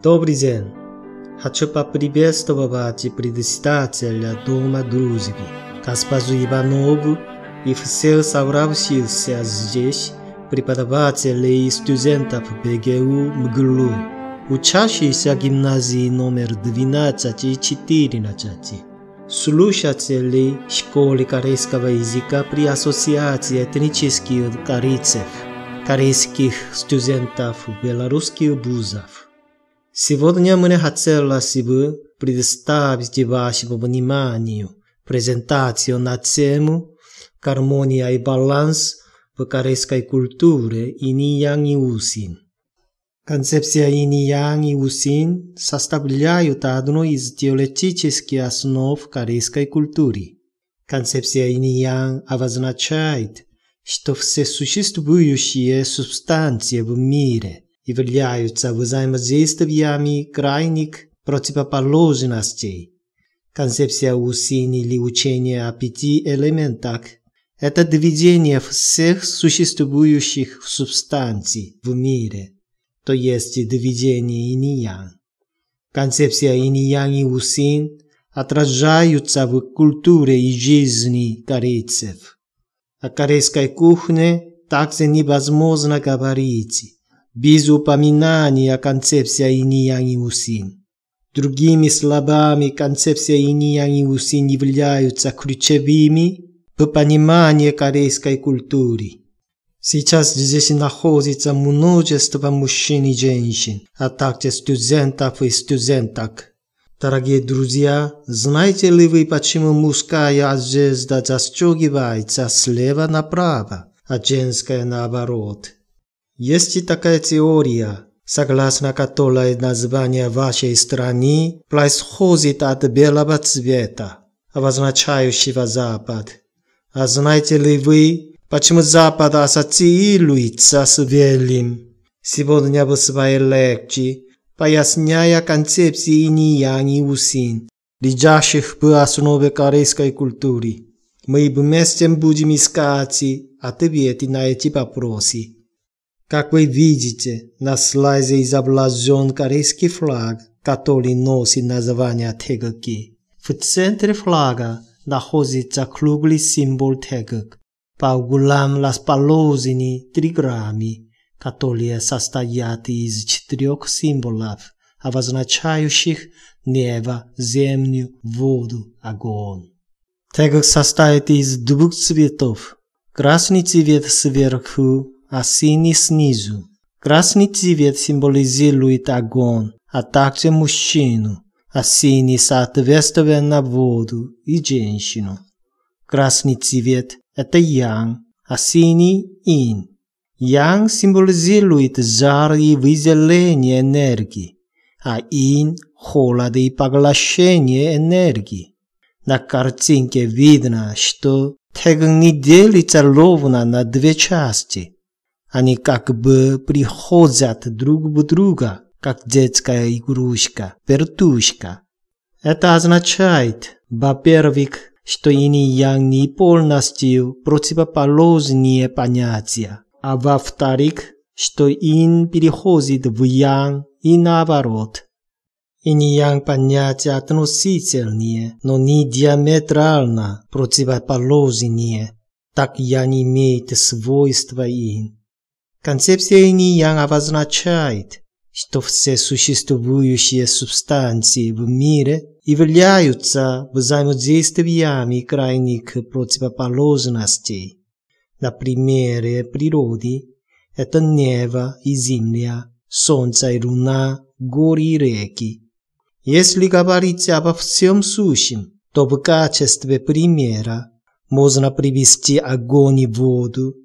Добрый день. Хочу поприветствовать председателя Дома дружбы, госпожу Иванову, и всех собравшихся здесь преподавателей и студентов БГУ МГЛУ, учащихся гимназии номер 12 и 14, слушателей школы корейского языка при Ассоциации этнических корейцев, корейских студентов белорусских вузов. Сегодня мне хотелось бы представить вашему вниманию презентацию на тему «Гармония и баланс в корейской культуре инь-янь и усин». Концепция инь-янь и усин составляют одну из теоретических основ корейской культуры. Концепция инь-янь обозначает, что все существующие субстанции в мире являются взаимодействиями крайних противоположностей. Концепция усин или учение о 5 элементах – это движение всех существующих субстанций в мире, то есть движение инь-янь. Концепция инь-янь и усин отражаются в культуре и жизни корейцев. О корейской кухне также невозможно говорить без упоминания о концепции инь-янь и усин. Другими словами, концепция инь-янь и усин являются ключевыми в понимании корейской культуры. Сейчас здесь находится множество мужчин и женщин, а также студентов и студенток. Дорогие друзья, знаете ли вы, почему мужская одежда застегивается слева направо, а женская наоборот? Есть такая теория, согласно которой название вашей страны происходит от белого цвета, обозначающего Запад. А знаете ли вы, почему Запад ассоциируется с белым? Сегодня в своей лекции, поясняя концепции инь-янь и усин, лежащих в основе корейской культуры, мы вместе будем искать ответы на эти вопросы. Как вы видите, на слайде изображен корейский флаг, который носит название 태극기. В центре флага находится круглый символ 태극. По углам расположены триграммы, которые состоят из 4 символов, обозначающих небо, землю, воду, огонь. 태극 состоит из 2 цветов. Красный цвет сверху, а синий снизу. Красный цвет символизирует огонь, а также мужчину, а синий соответственно воду и женщину. Красный цвет – это янь, а синий – инь. Янь символизирует жар и выделение энергии, а инь – холод и поглощение энергии. На картинке видно, что 태극 не делится ровно на 2 части. Они как бы приходят друг в друга, как детская игрушка, вертушка. Это означает, во-первых, что инь-янь не полностью противоположные понятия, а во-вторых, что инь переходит в янь и наоборот. Инь-янь понятия относительные, но не диаметрально противоположные, так янь имеет свойства инь. Концепция инь-янь обозначает, что все существующие субстанции в мире являются взаимодействиями крайних противоположностей. На примере природы это небо и земля, солнце и луна, горы и реки. Если говорить обо всем сущем, то в качестве примера можно привести огонь и воду,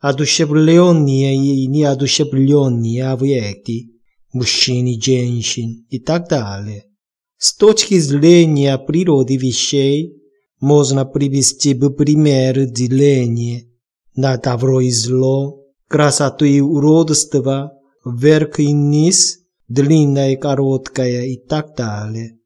одушевленные и неодушевленные объекты, мужчин и женщин и так далее. С точки зрения природы вещей можно привести в пример деление на добро и зло, красоту и уродство, вверх и низ, длинное и короткое и так далее.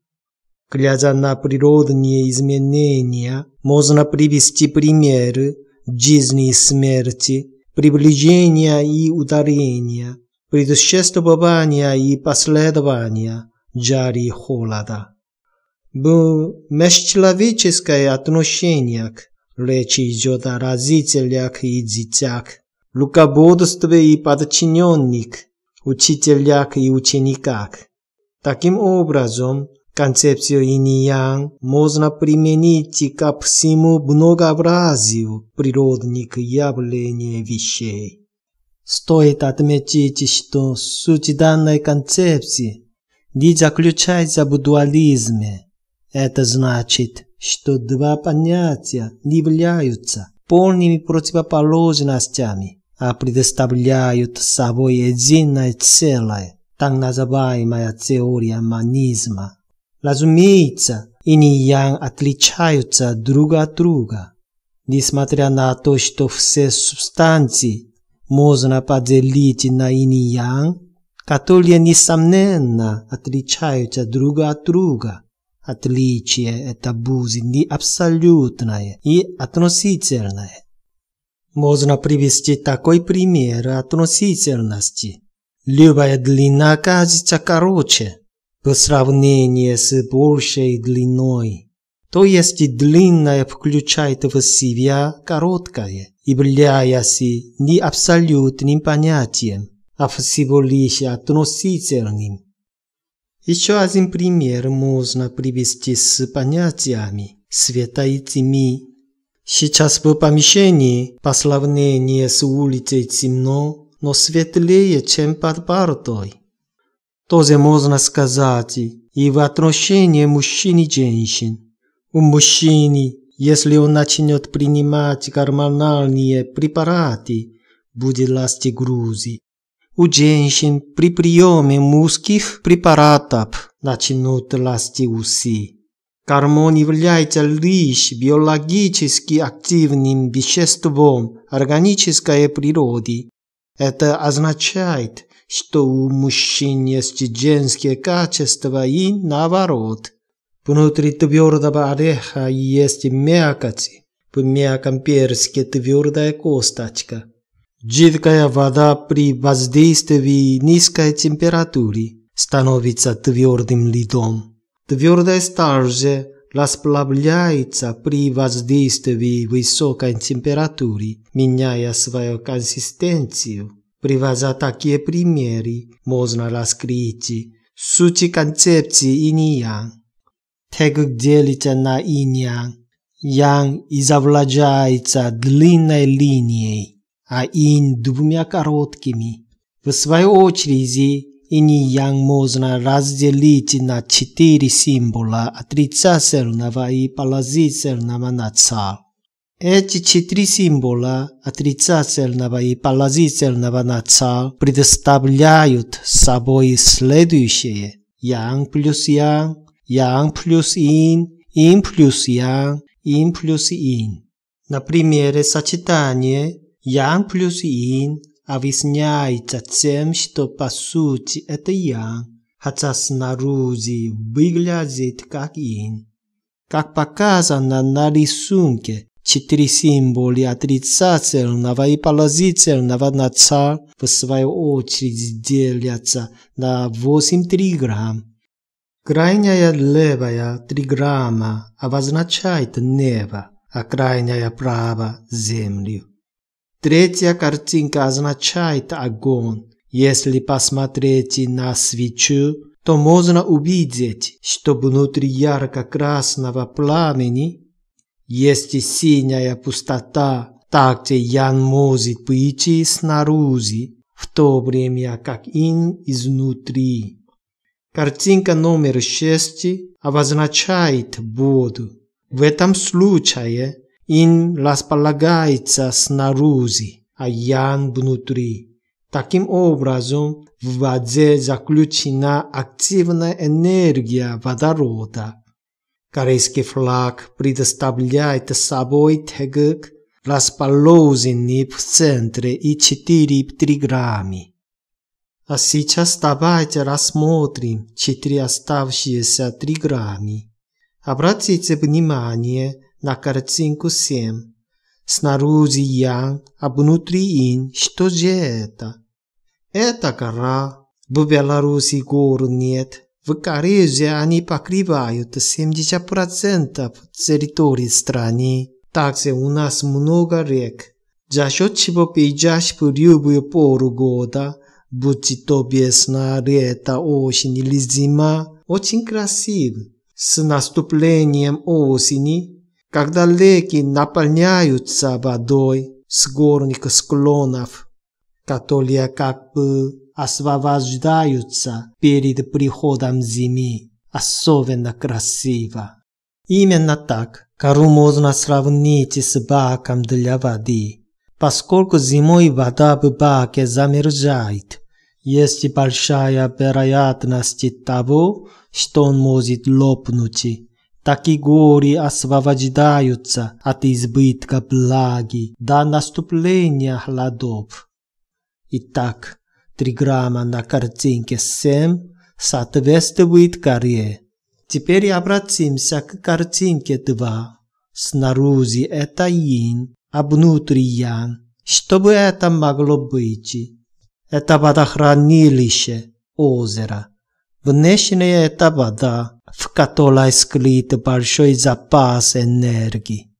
Глядя на природные изменения, можно привести примеры жизни и смерти, приближения и ударения, предшествования и последования Джари Холода. В межчеловеческое отношениях речь идет о родителях и детях, руководстве и подчиненных, учителях и учениках. Таким образом, концепцию инь-ян можно применить ко всему многообразию природных явлений вещей. Стоит отметить, что суть данной концепции не заключается в дуализме. Это значит, что два понятия не являются полными противоположностями, а представляют собой единое целое, так называемая теория монизма. Разумеется, инь-ян отличаются друг от друга, несмотря на то, что все субстанции можно поделить на инь-ян, которые, несомненно, отличаются друг от друга. Отличие это будет не абсолютное и относительное. Можно привести такой пример относительности. Любая длина кажется короче по сравнению с большей длиной. То есть длинное включает в себя короткое, являясь не абсолютным понятием, а всего лишь относительным. Еще один пример можно привести с понятиями света и тьмы. Сейчас в помещении по сравнению с улицей темно, но светлее, чем под партой. Тоже можно сказать и в отношении мужчин и женщин. У мужчины, если он начнет принимать гормональные препараты, будет расти груди. У женщин при приеме мужских препаратов начнут расти усы. Гормон является лишь биологически активным веществом органической природы. Это означает, что у мужчин есть женские качества и наоборот. Внутри твердого ореха есть мякоть, в мягком персике твердая косточка. Жидкая вода при воздействии низкой температуры становится твердым льдом. Твердая сталь же расплавляется при воздействии высокой температуры, меняя свою консистенцию. Приводя такие примеры, можно раскрыть суть концепции инь-ян. Тег делится на инь-ян. Ян изображается длинной линией, а инь двумя короткими. В свою очередь, инь-ян можно разделить на 4 символа отрицательного и положительного начала. Эти 4 символа отрицательного и положительного начала представляют собой следующее: ян плюс ян, ян плюс инь плюс ян, инь плюс инь. На примере сочетания ян плюс инь объясняется тем, что по сути это ян, хотя снаружи выглядит как инь. Как показано на рисунке, 4 символа отрицательного и положительного начала в свою очередь делятся на 8 триграмм. Крайняя левая триграмма обозначает небо, а крайняя правая – землю. Третья картинка означает огонь. Если посмотреть на свечу, то можно увидеть, что внутри ярко-красного пламени есть синяя пустота. Также ян может быть снаружи, в то время как инь изнутри. Картинка номер 6 обозначает воду. В этом случае инь располагается снаружи, а ян внутри. Таким образом, в воде заключена активная энергия водорода. Корейский флаг представляет собой тег, расположенный в центре и 4 триграммы. А сейчас давайте рассмотрим 4 оставшиеся триграммы. Обратите внимание на картинку 7. Снаружи ян, а внутри инь. Что же это? Это гора. В Беларуси гор нет. В Карелии они покрывают 70% территории страны. Также у нас много рек. За счет чего пейзаж в любую пору года, будь то весна, лето, осень или зима, очень красив. С наступлением осени, когда реки наполняются водой с горных склонов, которые как бы освобождаются перед приходом зимы, особенно красиво. Именно так гору можно сравнить с баком для воды. Поскольку зимой вода в баке замерзает, есть большая вероятность того, что он может лопнуть. Такие горы освобождаются от избытка влаги до наступления холодов. Итак, 3 грамма на картинке 7 соответствует горе. Теперь обратимся к картинке 2. Снаружи это инь, а внутри ян. Что бы это могло быть? Это водохранилище, озеро. Внешне это вода, в которой скрыт большой запас энергии.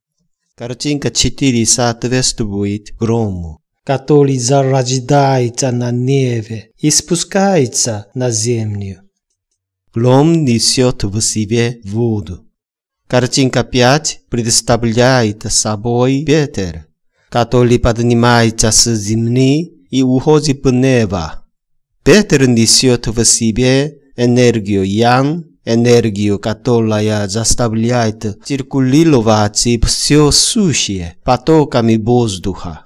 Картинка 4 соответствует грому, который зарождается на небе и спускается на землю. Гром несет в себе воду. Картинка 5 представляет собой ветер, который поднимается с земли и уходит в небо. Ветер несет в себе энергию ян, энергию, которая заставляет циркулировать все сущее потоками воздуха.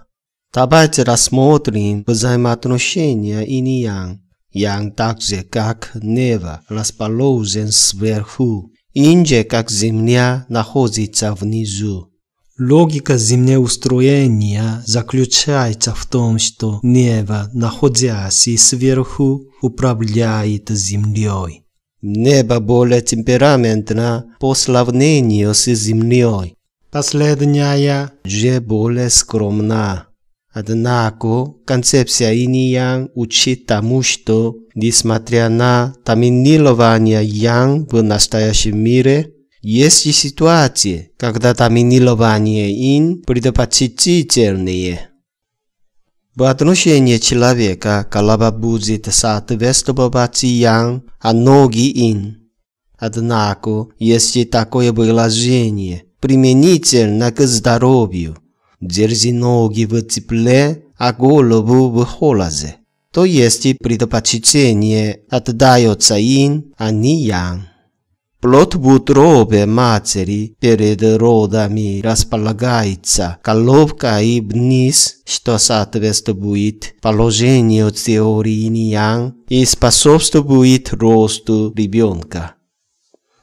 Давайте рассмотрим взаимоотношения инь-ян. Ян так же, как небо, расположен сверху. Инь же, как земля, находится внизу. Логика землеустроения заключается в том, что небо, находясь сверху, управляет землей. Небо более темпераментно по сравнению с землей. Последняя же более скромна. Однако концепция инь-ян учит тому, что, несмотря на доминирование ян в настоящем мире, есть ситуации, когда доминирование инь предпочтительнее. В отношении человека голова будет соответствовать ян, а ноги инь. Однако есть такое выражение, применительно к здоровью: держи ноги в тепле, а голову в холоде. То есть предпочтение отдается инь, а не ян. Плод в утробе матери перед родами располагается головкой вниз, что соответствует положению теории инь-ян и способствует росту ребенка.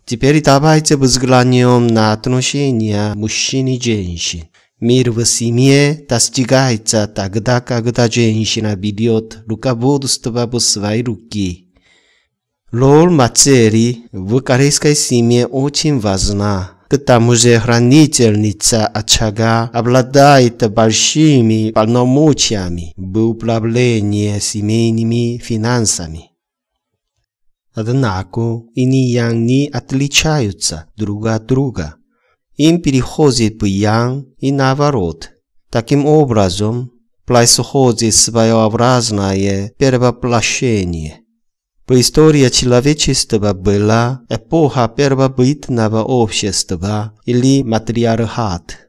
Теперь давайте взглянем на отношения мужчин и женщин. Мир в семье достигается тогда, когда женщина берет руководство в свои руки. Роль матери в корейской семье очень важна. К тому же хранительница очага обладает большими полномочиями в управлении семейными финансами. Однако инь-ян не отличаются друг от друга. Им переходит в ян и наоборот. Таким образом, происходит своеобразное перевоплощение. В истории человечества была эпоха первобытного общества или матриархат.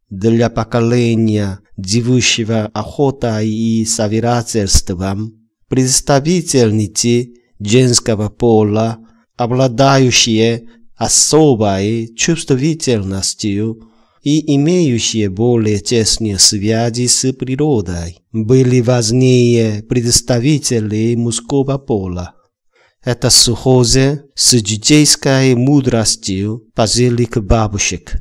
Для поколения, живущего охотой и собирательством, представительницы женского пола, обладающие особой чувствительностью и имеющие более тесные связи с природой, были важнее представителей мужского пола. Это схоже с житейской мудростью пожилых бабушек.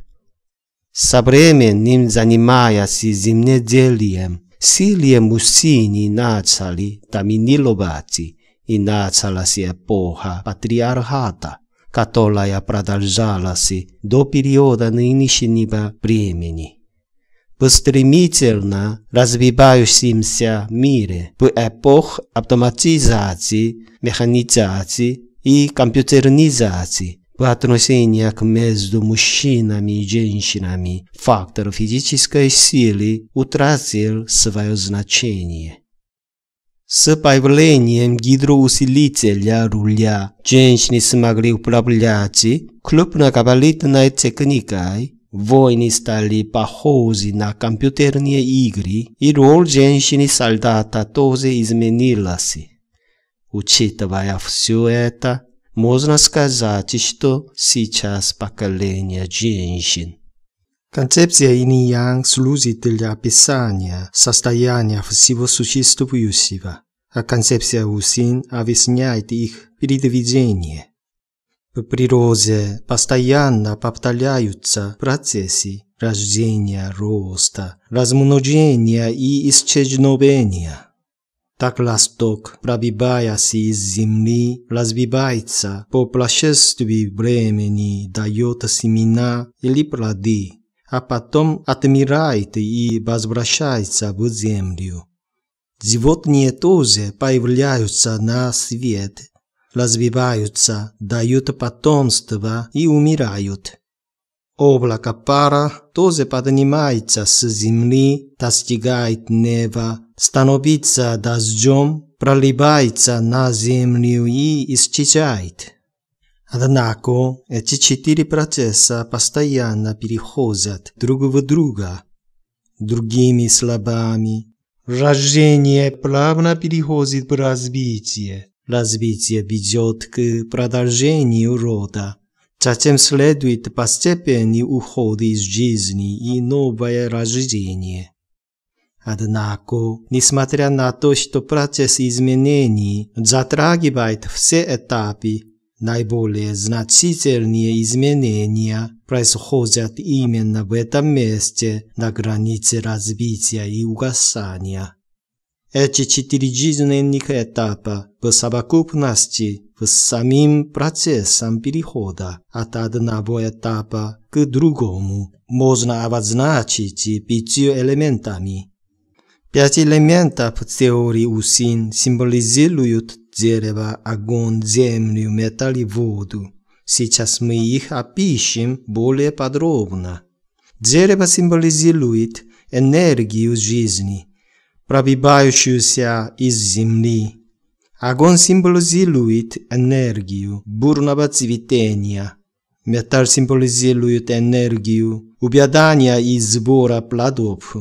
Со временем, занимаясь земледелием, сильные мужчины начали доминировать, и началась эпоха патриархата, которая продолжалась до периода нынешнего времени. в стремительно развивающемся мире, в эпоху автоматизации, механизации и компьютеризации, в отношениях между мужчинами и женщинами фактор физической силы утратил свое значение. С появлением гидроусилителя руля женщины смогли управлять крупногабаритной техникой, войны стали похожи на компьютерные игры, и роль женщины-солдата тоже изменилась. Учитывая все это, можно сказать, что сейчас поколение женщин. Концепция инь-янь служит для описания состояния всего существующего, а концепция усин объясняет их передвижение. В природе постоянно повторяются процессы рождения, роста, размножения и исчезновения. Так росток, пробиваясь из земли, развивается по прошествии времени, дает семена или плоды, а потом отмирает и возвращается в землю. Животные тоже появляются на свет, развиваются, дают потомство и умирают. Облако пара тоже поднимается с земли, достигает неба, становится дождем, проливается на землю и исчезает. Однако эти 4 процесса постоянно переходят друг в друга. Другими словами, рождение плавно переходит в развитие. Развитие ведет к продолжению рода. Затем следует постепенный уход из жизни и новое рождение. Однако, несмотря на то, что процесс изменений затрагивает все этапы, наиболее значительные изменения происходят именно в этом месте, на границе развития и угасания. Эти 4 жизненных этапа в совокупности с самим процессом перехода от одного этапа к другому можно обозначить 5 элементами. 5 элементов теории усин символизируют дерево, огонь, землю, металл и воду. Сейчас мы их опишем более подробно. Дерево символизирует энергию жизни, пробивающуюся из земли. Огонь символизирует энергию бурного цветения. Металл символизирует энергию убеждания и сбора плодов.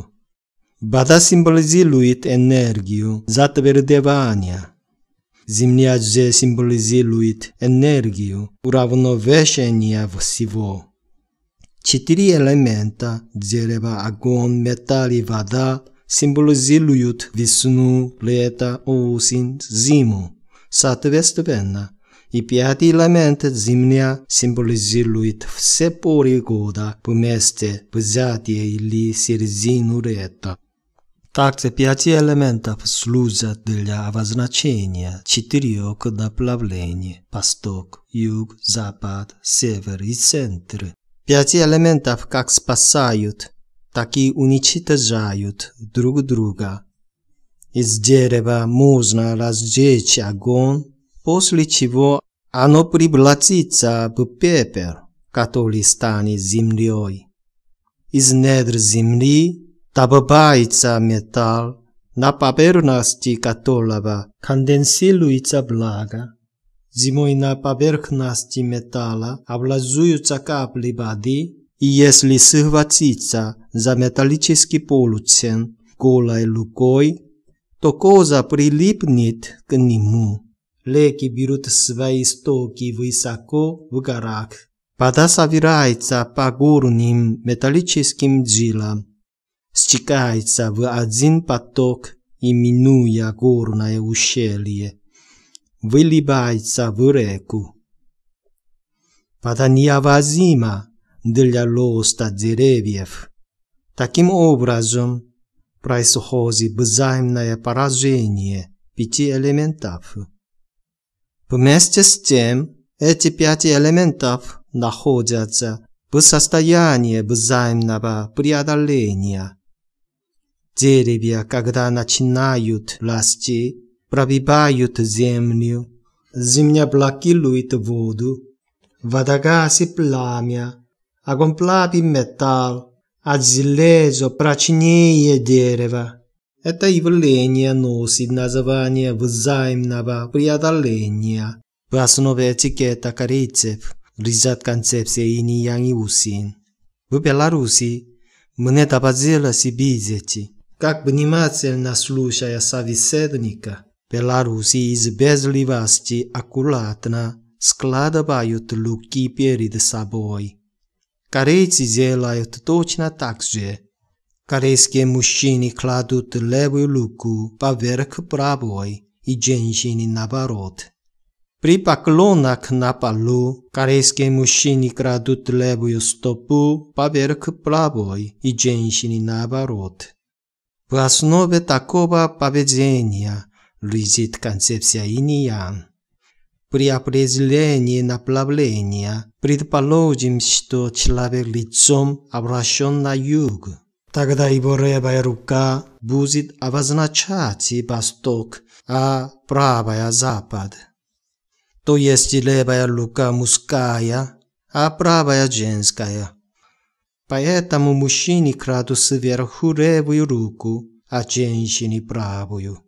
Вода символизирует энергию затвердевания. Земля же символизирует энергию уравновешения всего. 4 элемента – дерево, огонь, металл и вода – символизируют весну, лето, осень, зиму, соответственно, и 5 элементов земля символизирует все поры года вместе взятие или середину лета. Также 5 элементов служат для обозначения 4 направлений – восток, юг, запад, север и центр. 5 элементов как спасают, так и уничтожают друг друга. Из дерева можно разжечь огонь, после чего оно превратится в пепел, который станет землей. Из недр земли добывается металл, на поверхности которого конденсируется влага. Зимой на поверхности металла образуются капли воды, и если схватиться за металлический полутен голой рукой, то кожа прилипнет к нему. Реки берут свои истоки высоко в горах. Вода собирается по горным металлическим жилам, стекается в один поток и, минуя горное ущелье, выливается в реку. Вода необходима для роста деревьев. Таким образом, происходит взаимное поражение 5 элементов. Вместе с тем, эти 5 элементов находятся в состоянии взаимного преодоления. Деревья, когда начинают расти, пробивают землю. Земля блокирует воду. Вода гасит пламя. Огонь плавит металл, а железо прочнее дерева. Это явление носит название взаимного преодоления. В основе этикета корейцев лежат концепции инь-янь и усин. В Беларуси мне доводилось видеть, как внимательно слушая собеседника, белорусы из вежливости аккуратно складывают руки перед собой. Корейцы делают точно так же. Корейские мужчины кладут левую руку поверх правой и женщины наоборот. При поклонах на полу корейские мужчины кладут левую стопу поверх правой и женщины наоборот. В основе такого поведения лежит концепция инь-янь. При определении направления предположим, что человек лицом обращен на юг. Тогда его левая рука будет обозначать восток, а правая – запад. То есть левая рука мужская, а правая женская. Поэтому мужчины кладут сверху левую руку, а женщины правую.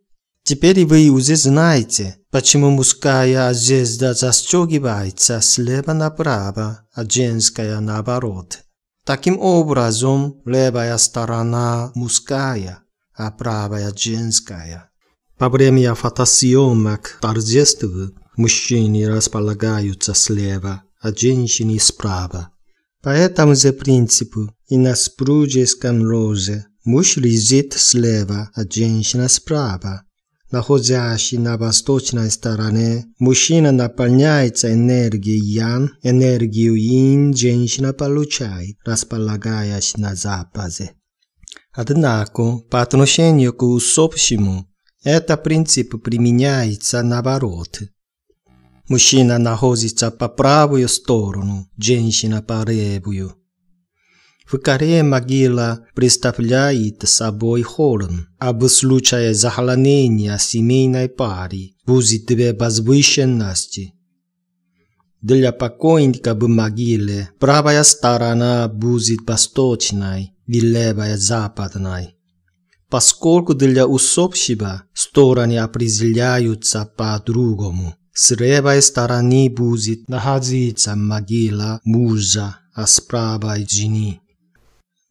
Теперь вы уже знаете, почему мужская одежда застегивается слева направо, а женская наоборот. Таким образом, левая сторона мужская, а правая женская. Во время фотосъемок торжеств мужчины располагаются слева, а женщины справа. По этому же принципу и на супружеском ложе муж лежит слева, а женщина справа. Находящий на восточной стороне, мужчина наполняется энергией ян, энергию инь женщина получает, располагаясь на западе. Однако, по отношению к усопшему, этот принцип применяется наоборот. Мужчина находится по правую сторону, женщина по левую. В Корее могила представляет собой хорн, а в случае захоронения семейной пары будет две возвышенности. Для покойника в могиле правая сторона будет восточной и левая западной. Поскольку для усопшего стороны определяются по-другому, с левой стороны будет находиться могила мужа, а справа жены.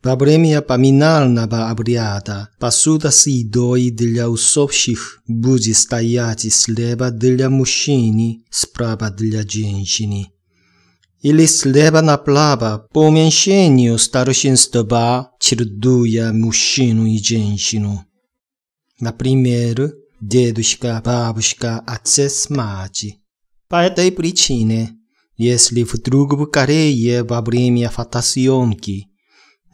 Во время поминального обряда посуда с едой для усопших будет стоять слева для мужчины, справа для женщины. Или слева направо по уменьшению старшинства, чередуя мужчину и женщину. Например, дедушка, бабушка, отец, мать. По этой причине, если вдруг в Корее во время фотосъемки,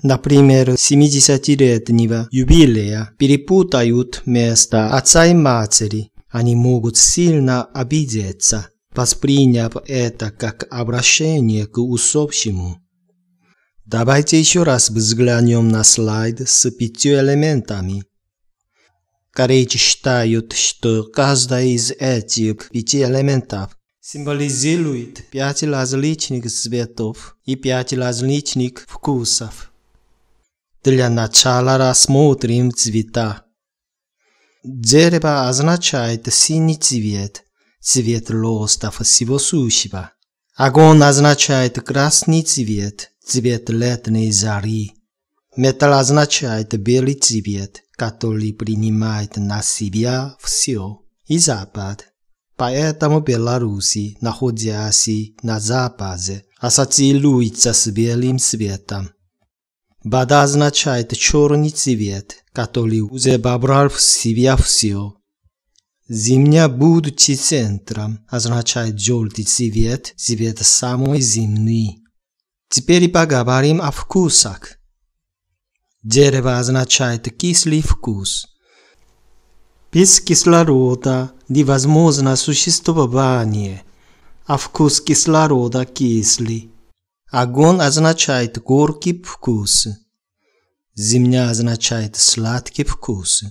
например, 70-летнего юбилея перепутают место отца и матери, они могут сильно обидеться, восприняв это как обращение к усопшему. Давайте еще раз взглянем на слайд с 5 элементами. Корейцы считают, что каждый из этих 5 элементов символизирует 5 различных цветов и 5 различных вкусов. Для начала рассмотрим цвета. Дерево означает синий цвет, цвет роста всего сущего. Огонь означает красный цвет, цвет летней зари. Металл означает белый цвет, который принимает на себя все, и запад. Поэтому Беларусь, находясь на западе, ассоциируется с белым цветом. Вода означает черный цвет, который уже вобрал в себя все. Земля, будучи центром, означает желтый цвет, цвет самой земли. Теперь поговорим о вкусах. Дерево означает кислый вкус. Без кислорода невозможно существование, а вкус кислорода кислый. Огонь означает горький вкус. Земля означает сладкий вкус.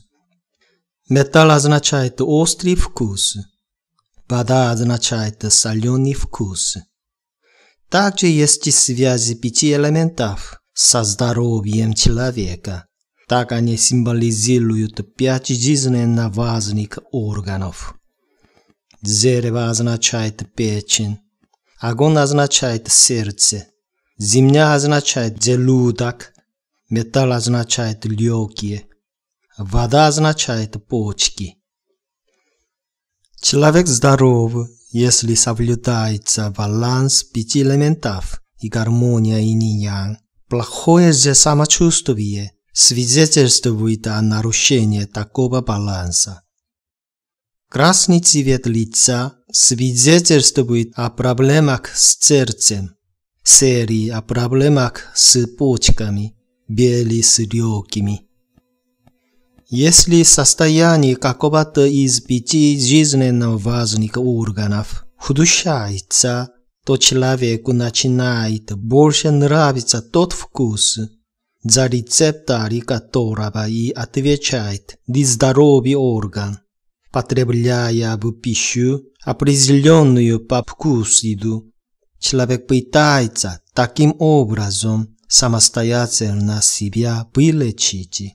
Металл означает острый вкус. Вода означает соленый вкус. Также есть связи 5 элементов со здоровьем человека. Так они символизируют 5 жизненно важных органов. Дерево означает печень. Огонь означает сердце. Земля означает желудок. Металл означает легкие. Вода означает почки. Человек здоров, если соблюдается баланс 5 элементов и гармония инь-янь. Плохое же самочувствие свидетельствует о нарушении такого баланса. Красный цвет лица свидетельствует о проблемах с сердцем, серый о проблемах с почками, белый с легкими. Если состояние какого-то из 5 жизненно важных органов ухудшается, то человеку начинает больше нравиться тот вкус, за рецепторы которого и отвечает здоровый орган. Потребляя в пищу определенную по вкусу, человек пытается таким образом самостоятельно себя вылечить.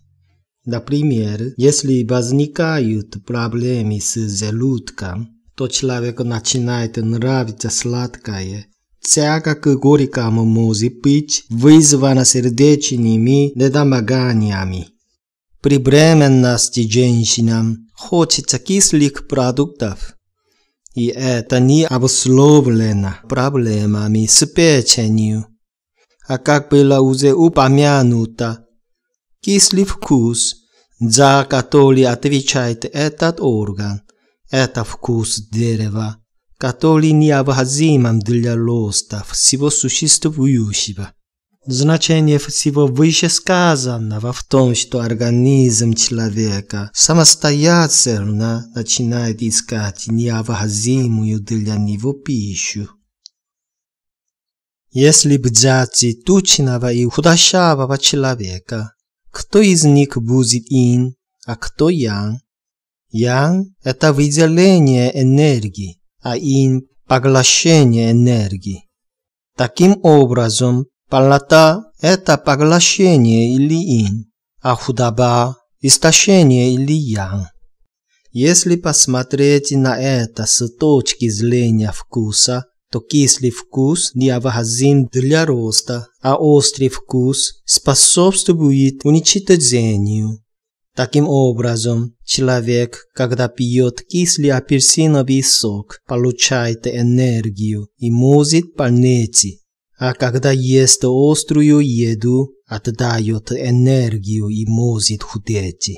Например, если возникают проблемы с желудком, то человеку начинает нравиться сладкое. Тяга к горькому может быть вызвана сердечными недомоганиями. При беременности женщинам хочется кислых продуктов, и это не обусловлено проблемами с печенью. А как было уже упомянуто, кислый вкус, за который отвечает этот орган, это вкус дерева, который необходим для роста всего существующего. Значение всего вышесказанного в том, что организм человека самостоятельно начинает искать необходимую для него пищу. Если взять тучного и худощавого человека, кто из них будет инь, а кто янь? Янь – это выделение энергии, а инь – поглощение энергии. Таким образом, полнота – это поглощение или инь, а худоба – истощение или янь. Если посмотреть на это с точки зрения вкуса, то кислый вкус необходим для роста, а острый вкус способствует уничтожению. Таким образом, человек, когда пьет кислый апельсиновый сок, получает энергию и может полнеть, а когда ест острую еду, отдает энергию и может худеть.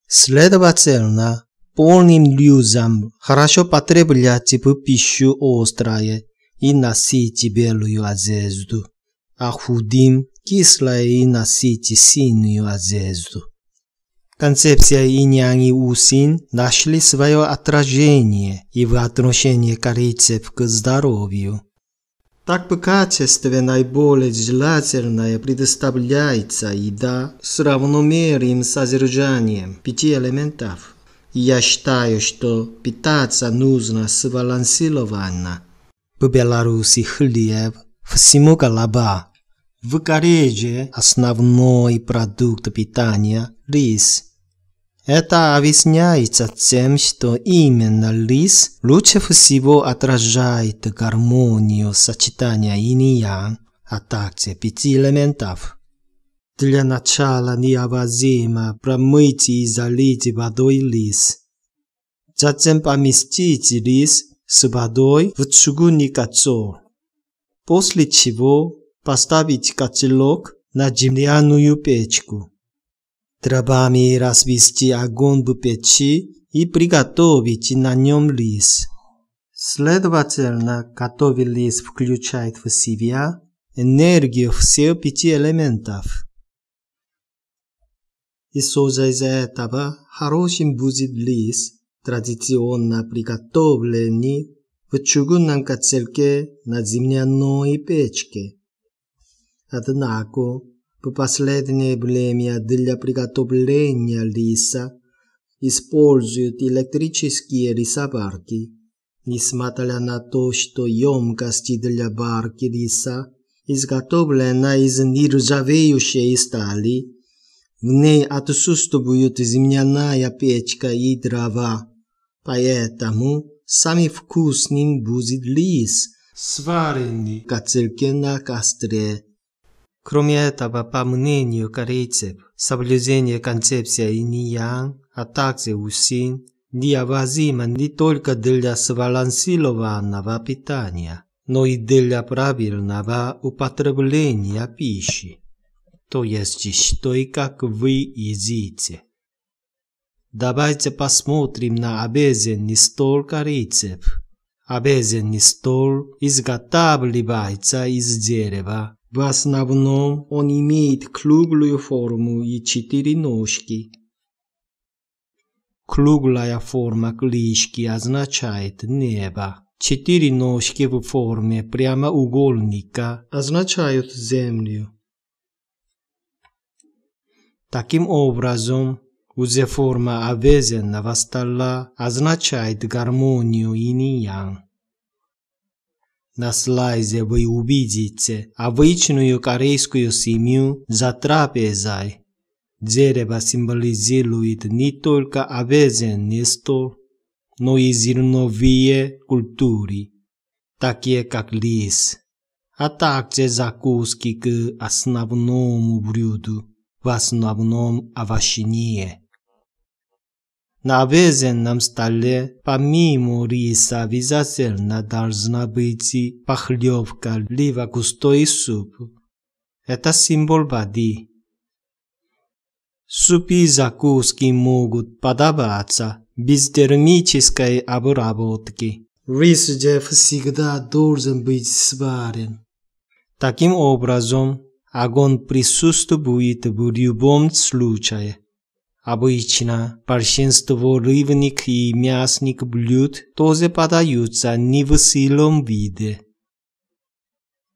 Следовательно, полным людям хорошо потреблять в пищу острое и носить белую одежду, а худым кислое и носить синюю одежду. Концепция инь-янь и усинь нашли свое отражение и в отношении корейцев к здоровью. Так в качестве наиболее желательной предоставляется еда с равномерным содержанием 5 элементов. Я считаю, что питаться нужно сбалансированно. В Беларуси хлеб, всему голова. В Корее же основной продукт питания – рис. Это объясняется тем, что именно рис лучше всего отражает гармонию сочетания инь-янь, а также 5 элементов. Для начала необходимо промыть и залить водой рис. Затем поместить рис с водой в чугунный котел. После чего поставить котелок на земляную печку. Дровами развести огонь в печи и приготовить на нем рис. Следовательно, готовый рис включает в себя энергию всех 5 элементов. Исходя из этого, хорошим будет рис, традиционно приготовленный в чугунном котелке на земляной печке. Однако, По последнее время для приготовления риса используют электрические рисоварки. Несмотря на то, что емкость для варки риса изготовлена из нержавеющей стали, в ней отсутствует земляная печка и дрова, поэтому самый вкусным будет рис, сваренный в котелке на костре. Кроме этого, по мнению корейцев, соблюдение концепции инь-янь, а также усин, необходимо не только для сбалансированного питания, но и для правильного употребления пищи, то есть что и как вы едите. Давайте посмотрим на обеденный стол корейцев. Обеденный стол изготавливается из дерева. В основном он имеет круглую форму и 4 ножки. Круглая форма крышки означает небо. 4 ножки в форме прямоугольника означают землю. Таким образом, уже форма обеденного стола означает гармонию инь-янь. На слайде вы увидите обычную корейскую семью за трапезой. Дерево символизирует не только обеденный стол, но и зерновые культуры, такие как рис, а также закуски к основному блюду, в основном овощные. На обеденном столе помимо риса обязательно должна быть похлебка либо густой суп. Это символ воды. Супы и закуски могут подаваться без термической обработки. Рис же всегда должен быть сварен. Таким образом, огонь присутствует в любом случае. Обычно большинство рыбных и мясных блюд тоже подаются не в сыром виде.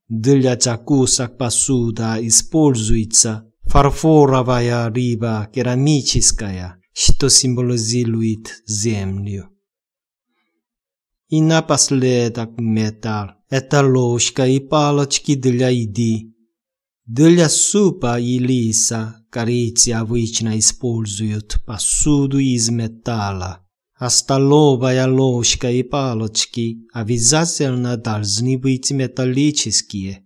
Для закусок посуда используется фарфоровая рыба керамическая, что символизирует землю. И напоследок металл. Это ложка и палочки для еды. Для супа и риса корейцы обычно используют посуду из металла, а столовая ложка и палочки обязательно должны быть металлические.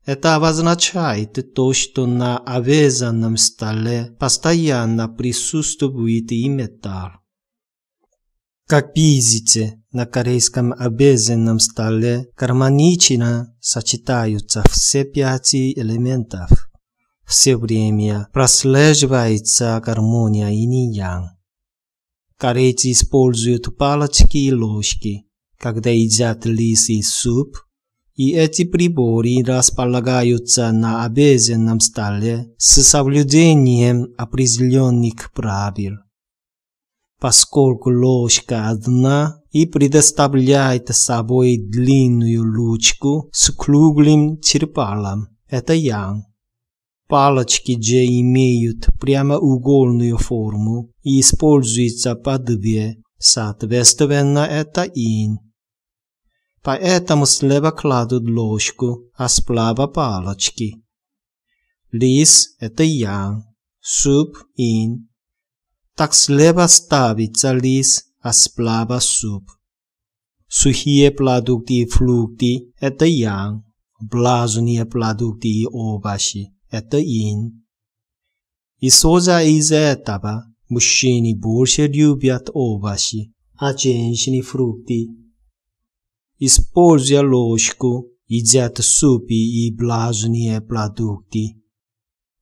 Это означает то, что на обеденном столе постоянно присутствует и металл. Как видите, на корейском обеденном столе гармонично сочетаются все 5 элементов. Все время прослеживается гармония инь-янь. Корейцы используют палочки и ложки, когда едят рис и суп, и эти приборы располагаются на обеденном столе с соблюдением определенных правил. Поскольку ложка одна и предоставляет собой длинную ручку с круглым черпалом, это янь. Палочки же имеют прямоугольную форму и используются по 2, соответственно, это инь. Поэтому слева кладут ложку, а справа палочки. Рис – это янь, суп – инь. Так слева ставится рис, а справа суп. Сухие продукты и фрукты – это янь. Влажные продукты и овощи – это инь. Исходя из этого, мужчины больше любят овощи, а женщины – фрукты. Используя ложку, едят супы и влажные продукты.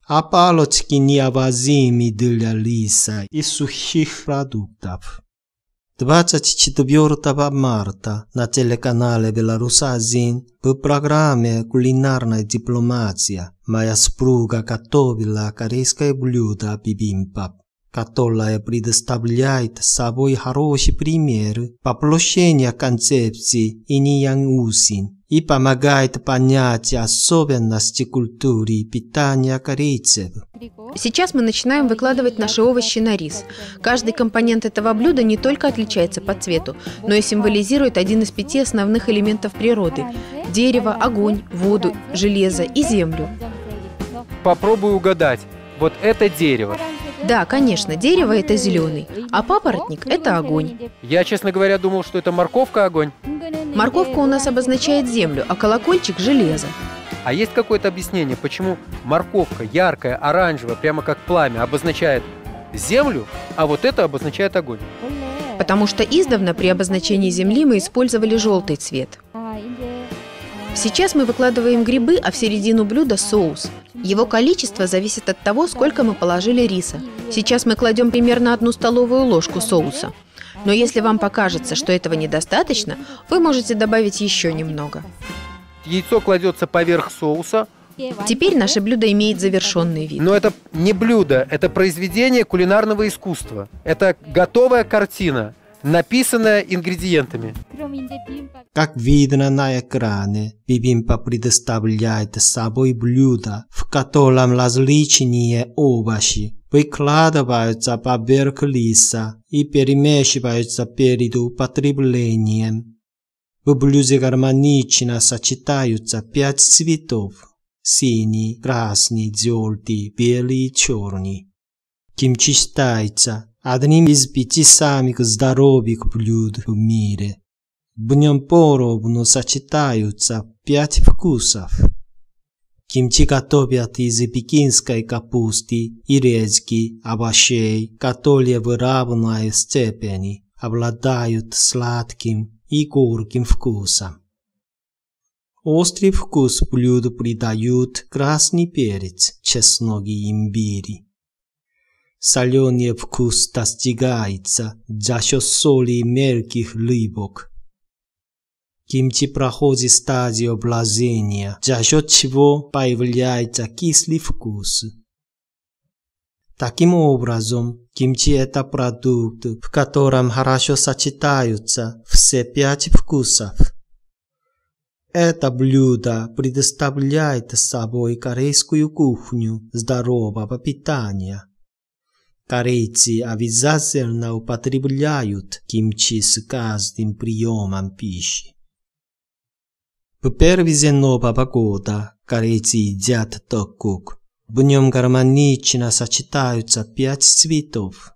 А палочки необходимы для риса и сухих продуктов. 24 марта на телеканале «Беларусь-1» в программе «Кулинарная дипломатия» моя супруга готовила корейское блюдо бибимбап. которая предоставляет собой хороший пример воплощения концепций инь-янь-усин и помогает понять особенности культуры питания корейцев. Сейчас мы начинаем выкладывать наши овощи на рис. Каждый компонент этого блюда не только отличается по цвету, но и символизирует один из 5 основных элементов природы – дерево, огонь, воду, железо и землю. Попробую угадать. Вот это дерево. Да, конечно, дерево – это зеленый, а папоротник – это огонь. Я, честно говоря, думал, что это морковка огонь. Морковка у нас обозначает землю, а колокольчик – железо. А есть какое-то объяснение, почему морковка яркая, оранжевая, прямо как пламя, обозначает землю, а вот это обозначает огонь? Потому что издавна при обозначении земли мы использовали желтый цвет. Сейчас мы выкладываем грибы, а в середину блюда соус. Его количество зависит от того, сколько мы положили риса. Сейчас мы кладем примерно 1 столовую ложку соуса. Но если вам покажется, что этого недостаточно, вы можете добавить еще немного. Яйцо кладется поверх соуса. Теперь наше блюдо имеет завершенный вид. Но это не блюдо, это произведение кулинарного искусства. Это готовая картина, написанная ингредиентами. Как видно на экране, бибимбап предоставляет собой блюдо, в котором различные овощи выкладываются поверх риса и перемешиваются перед употреблением. В блюде гармонично сочетаются 5 цветов – синий, красный, желтый, белый и черный. Кимчи считается одним из 5 самых здоровых блюд в мире. В нем поровну сочетаются 5 вкусов. Кимчи готовят из пекинской капусты и редьки, овощей, которые в равной степени обладают сладким и горьким вкусом. Острый вкус блюду придают красный перец, чеснок и имбирь. Соленый вкус достигается за счет соли мелких рыбок. Кимчи проходит стадию брожения, за счет чего появляется кислый вкус. Таким образом, кимчи – это продукт, в котором хорошо сочетаются все 5 вкусов. Это блюдо предоставляет собой корейскую кухню здорового питания. Корейцы обязательно употребляют кимчи с каждым приемом пищи. В первые Нового года корейцы едят токгук. В нем гармонично сочетаются 5 цветов.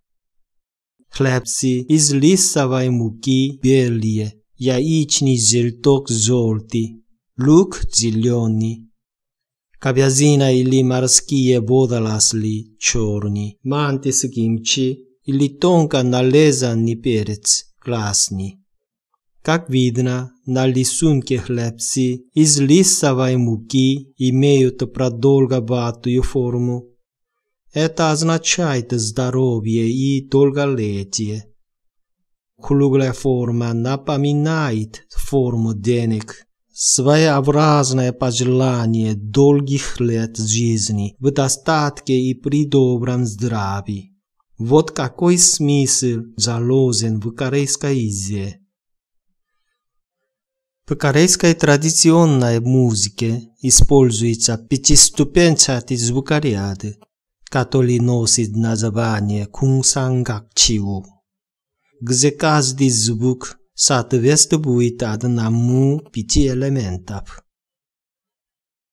Хлебцы из рисовой муки белые, яичный желток желтый, лук зеленый, говядина или морские водоросли черный, мантис кимчи или тонко нарезанный перец красный. Как видно, на рисунке хлебцы из рисовой муки имеют продолговатую форму. Это означает здоровье и долголетие. Круглая форма напоминает форму денег. Своеобразное пожелание долгих лет жизни в достатке и при добром здравии. Вот какой смысл заложен в корейской еде. В корейской традиционной музыке используется 5-ступенчатый звукоряд, который носит название кунсангакчиу, где каждый звук соответствует одному 5 элементов.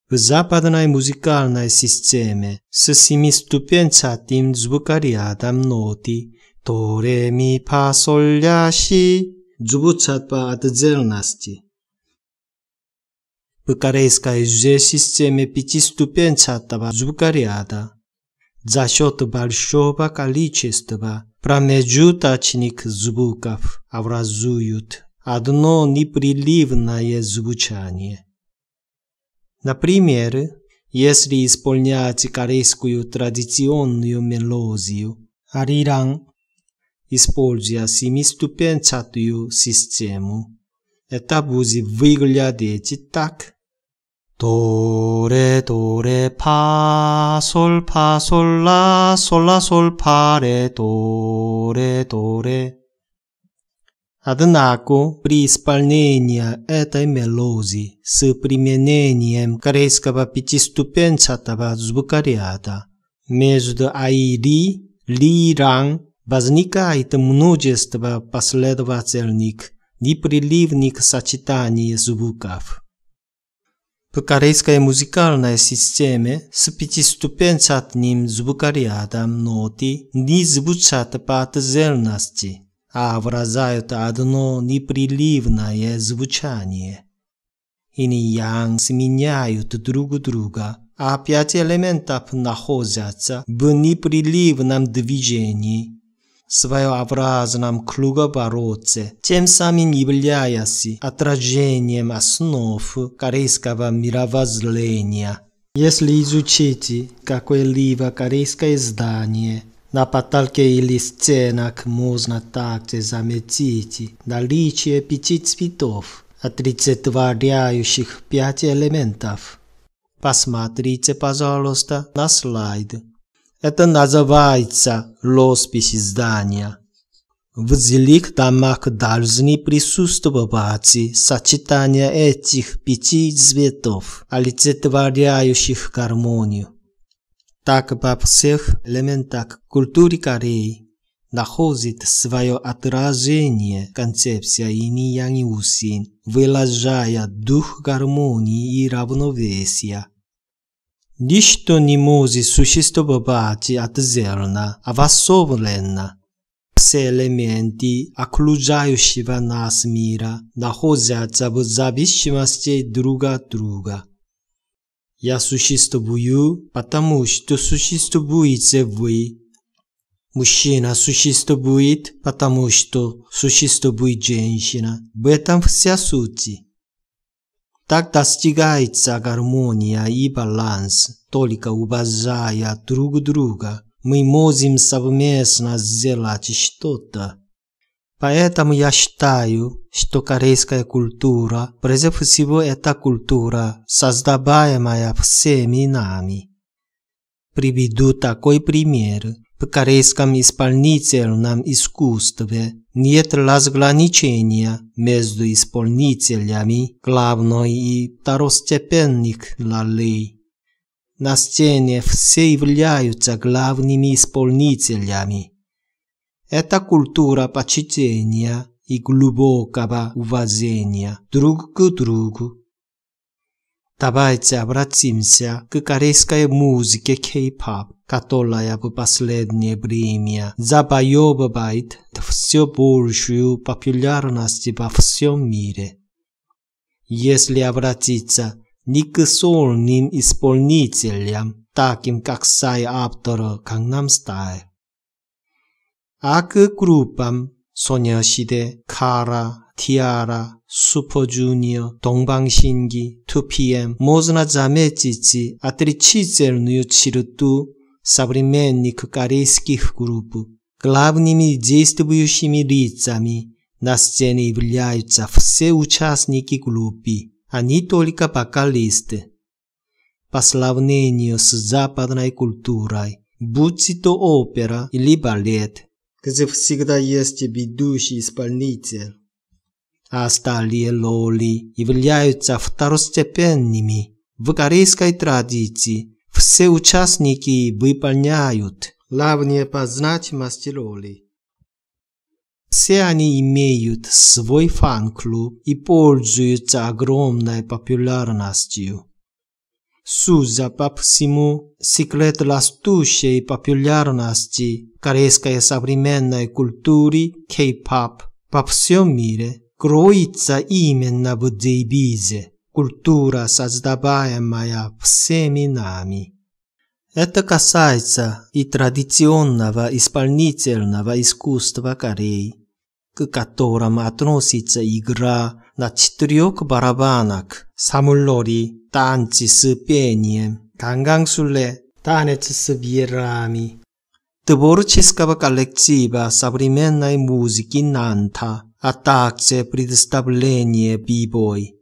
В западной музыкальной системе с 7-ступенчатым звукорядом ноты до, ре, ми, фа, соль, ля, си звучат по отдельности. В корейской же системе 5-ступенчатого звукоряда за счет большого количества промежуточных звуков образуют одно непрерывное звучание. Например, если исполнять корейскую традиционную мелодию «Арирang», используя 7-ступенчатую систему, это будет выглядеть так. 도레 도레 파솔 파솔라 솔라솔 파레 도레 доре. Однако при исполнении этой мелодии с применением корейского пятиступенчатого звукоряда между ай-ри, ри-ран возникает множество последовательных, непрерывных сочетаний звуков. В корейской музыкальной системе с пятиступенчатым звукорядом ноты не звучат по отдельности, а выражают одно непрерывное звучание. Инь-янь сменяют друг друга, а 5 элементов находятся в непрерывном движении, своеобразном круговороте, тем самым являясь отражением основ корейского мировоззрения. Если изучите какое-либо корейское здание, на потолке или стенах можно также заметить наличие 5 цветов, олицетворяющих 5 элементов. Посмотрите, пожалуйста, на слайд. Это называется роспись здания. В жилых домах должны присутствовать сочетания этих 5 цветов, олицетворяющих гармонию. Так во всех элементах культуры Кореи находит свое отражение концепция инь-янь усин, выражая дух гармонии и равновесия. Ничто не может существовать отдельно, обособленно. Все элементы окружающего нас мира находятся в зависимости друг от друга. Я существую, потому что существуете вы. Мужчина существует, потому что существует женщина. В этом вся суть. Так достигается гармония и баланс, только уважая друг друга. Мы можем совместно сделать что-то. Поэтому я считаю, что корейская культура, прежде всего, это культура, создаваемая всеми нами. Приведу такой пример. В корейском исполнительном искусстве нет разграничения между исполнителями главной и второстепенных ролей. На сцене все являются главными исполнителями. Это культура почтения и глубокого уважения друг к другу. Давайте обратимся к корейской музыке K-pop, которая в последнее время завоевывает все большую популярность во всем мире. Если обратиться не к сольным исполнителям, таким как Psy автора Gangnam Style, а к группам 소녀시대, 카라, 티아라, 슈퍼주니어, 동방신기, 2PM можно заметить отличительную черту современных корейских групп. Главными действующими лицами на сцене являются все участники группы, а не только вокалисты. По сравнению с западной культурой, будь то опера или балет, где всегда есть ведущий исполнитель, а остальные роли являются второстепенными. В корейской традиции все участники выполняют равные по значимости роли. Все они имеют свой фан-клуб и пользуются огромной популярностью. Судя по всему, секрет растущей популярности корейской современной культуры K-pop во всем мире кроется именно в девизе «Культура, создаваемая всеми нами». Это касается и традиционного исполнительного искусства Кореи, к которому относится игра на 4 барабанах, самуллори, танцы с пением, гангансуле, танец с веерами. Творческого коллектива современной музыки «Нанта», а также представление бибой.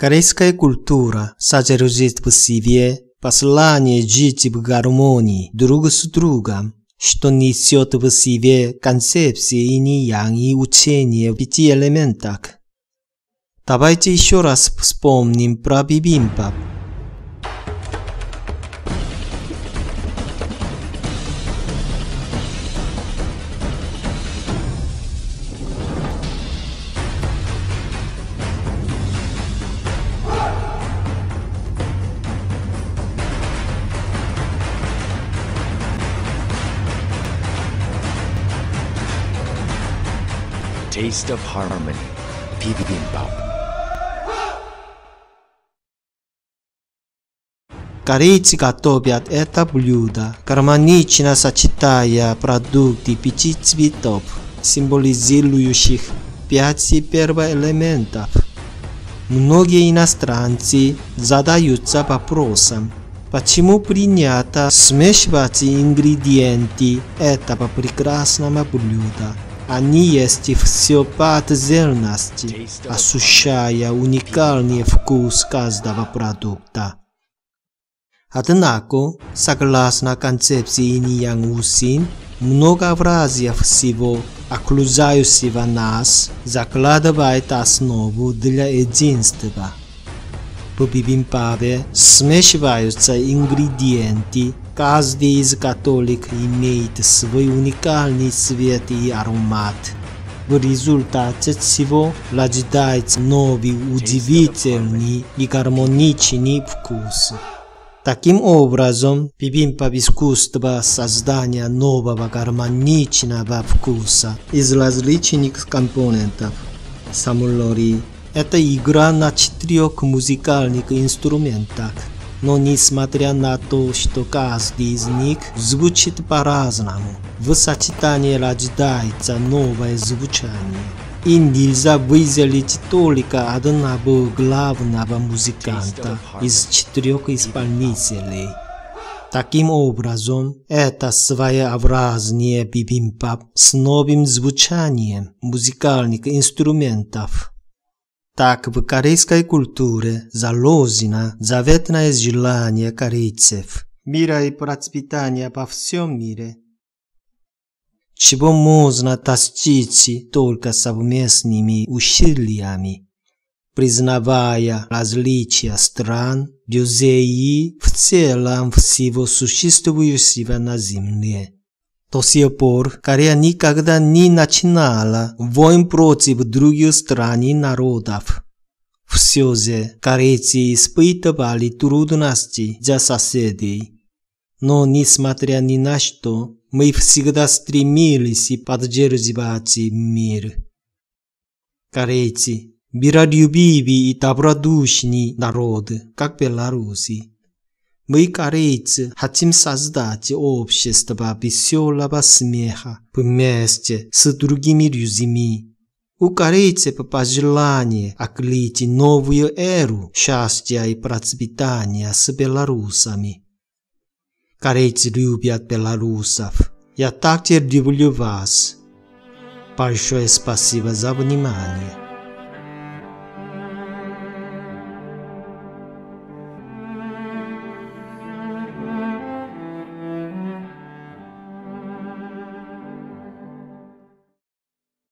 Корейская культура содержит в себе послание жить в гармонии друг с другом, что несет в себе концепции инь-янь и учение в 5 элементах. Давайте еще раз вспомним про бибимбап. Taste of harmony. Bibimbap. Корейцы готовят это блюдо, гармонично сочетая продукты 5 цветов, символизирующих 5 первоэлементов. Многие иностранцы задаются вопросом, почему принято смешивать ингредиенты этого прекрасного блюда. Они есть все по отдельности, ощущая уникальный вкус каждого продукта. Однако, согласно концепции инь-янь усин, многообразие всего окружающего нас закладывает основу для единства. В бибимбапе смешиваются ингредиенты, каждый из которых имеет свой уникальный цвет и аромат. В результате чего рождается новый удивительный и гармоничный вкус. Таким образом, бибимбап искусство создания нового гармоничного вкуса из различных компонентов. Самулори – это игра на 4 музыкальных инструментах, но несмотря на то, что каждый из них звучит по-разному, в сочетании рождается новое звучание. И нельзя выделить только одного главного музыканта из 4 исполнителей. Таким образом, это своеобразный бибимбап с новым звучанием музыкальных инструментов. Так в корейской культуре заложено заветное желание корейцев мира и процветания во всем мире, чего можно достичь только совместными усилиями, признавая различия стран, людей и в целом всего существующего на Земле. До сих пор Корея никогда не начинала войн против других стран и народов. Все же корейцы испытывали трудности за соседей. Но несмотря ни на что, мы всегда стремились поддерживать мир. Корейцы – миролюбивый и добродушный народ, как Беларуси. Мы, корейцы, хотим создать общество веселого смеха вместе с другими людьми. У корейцев пожелание открыть новую эру счастья и процветания с белорусами. Корейцы любят белорусов. Я также люблю вас. Большое спасибо за внимание.